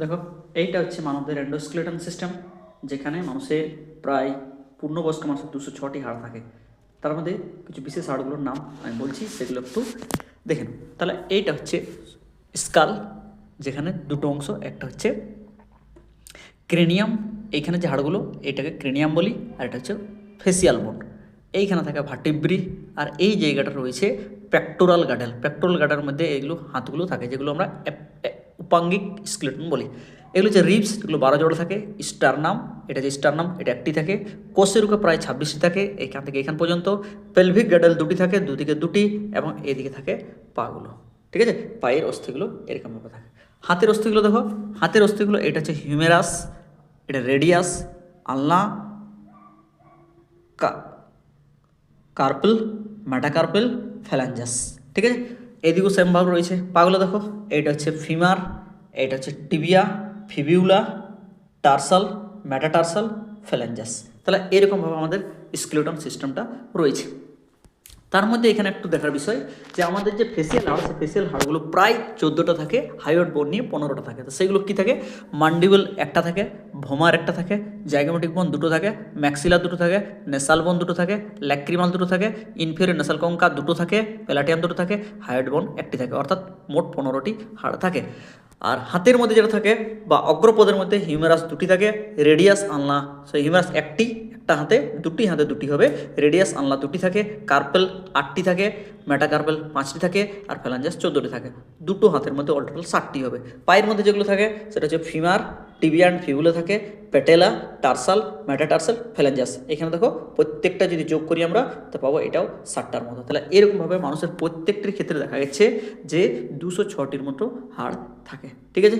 দেখো, এইটা হচ্ছে মানবদের এন্ডোস্কেলেটন সিস্টেম, যেখানে মানুষের প্রায় পূর্ণবয়স্ক মানুষের 206টি হাড় থাকে। তার মধ্যে কিছু বিশেষ হাড়গুলোর নাম আমি বলছি, সেগুলো একটু দেখে নাও। তাহলে এইটা হচ্ছে স্কাল, যেখানে দুটো অংশ, একটা হচ্ছে ক্রেনিয়াম, এইখানে যে হাড়গুলো এটাকে ক্রেনিয়াম বলি, আর এটা হচ্ছে ফেসিয়াল বোন। এইখানে থাকে ভার্টিব্রি, আর এই জায়গাটা রয়েছে পেক্টোরাল গাডেল। পেক্টোরাল গাডের মধ্যে এগুলো হাতগুলো থাকে, যেগুলো আমরা উপাঙ্গিক স্কেলেটন বলি। এগুলো হচ্ছে রিবস, যেগুলো 12 জোড়া থাকে। স্টারনাম, এটা যে স্টারনাম এটা একটি থাকে। কোষেরুকা প্রায় 26টি থাকে, এখান থেকে এখান পর্যন্ত। পেলভিক গাডেল দুটি থাকে, দুদিকে দুটি, এবং এদিকে থাকে পাগুলো। ঠিক আছে, পায়ের অস্থিগুলো এরকমভাবে থাকে। হাতের অস্থিগুলো দেখো, হাতের অস্থিগুলো এটা হচ্ছে হিউমেরাস, এটা রেডিয়াস, আলনা, কার্পেল, মেটাকার্পেল, ফ্যালাঞ্জাস। ঠিক আছে, এদিকেও সেম ভাগ রয়েছে। পাগুলো দেখো, এইটা হচ্ছে ফিমার, এইটা হচ্ছে টিবিয়া, ফিবিউলা, টার্সাল, মেটাটার্সাল, ফ্যালাঞ্জাস। তাহলে এরকমভাবে আমাদের স্কেলেটন সিস্টেমটা রয়েছে। তার মধ্যে এখানে একটু দেখার বিষয় যে আমাদের যে ফেসিয়াল হাড়, সেই ফেসিয়াল হাড়গুলো প্রায় 14টা থাকে, হাইওয়েড বোন নিয়ে 15টা থাকে। তো সেগুলো কী থাকে? মান্ডিবল একটা থাকে, ভোমার একটা থাকে, জাইগোমেটিক বোন দুটো থাকে, ম্যাক্সিলা দুটো থাকে, নেসাল বোন দুটো থাকে, ল্যাক্রিমাল দুটো থাকে, ইনফেরিয়র নেসাল কঙ্কা দুটো থাকে, প্যালাটিয়াম দুটো থাকে, হাইওয়েড বোন একটি থাকে, অর্থাৎ মোট 15টি হাড় থাকে। আর হাতের মধ্যে যেটা থাকে বা অগ্রপদের মধ্যে হিউমেরাস দুটি থাকে, রেডিয়াস আলনা, সেই হিউমেরাস একটি, একটা হাতে দুটি হবে, রেডিয়াস আলনা দুটি থাকে, কার্পেল 8টি থাকে, মেটাকার্পেল 5টি থাকে, আর ফ্যালাঞ্জাস 14টি থাকে। দুটো হাতের মধ্যে অল টোটাল 60টি হবে। পায়ের মধ্যে যেগুলো থাকে সেটা হচ্ছে ফিমার, টিবিয়া অ্যান্ড ফিবুলা থাকে, পেটেলা, টার্সাল, মেটাটার্সাল, ফ্যালাঞ্জাস। এখানে দেখো প্রত্যেকটা যদি যোগ করি আমরা, তো পাবো এটাও 60টার মতো। তাহলে এরকমভাবে মানুষের প্রত্যেকটির ক্ষেত্রে দেখা গেছে যে 206টির মতো হাড় থাকে। ঠিক আছে।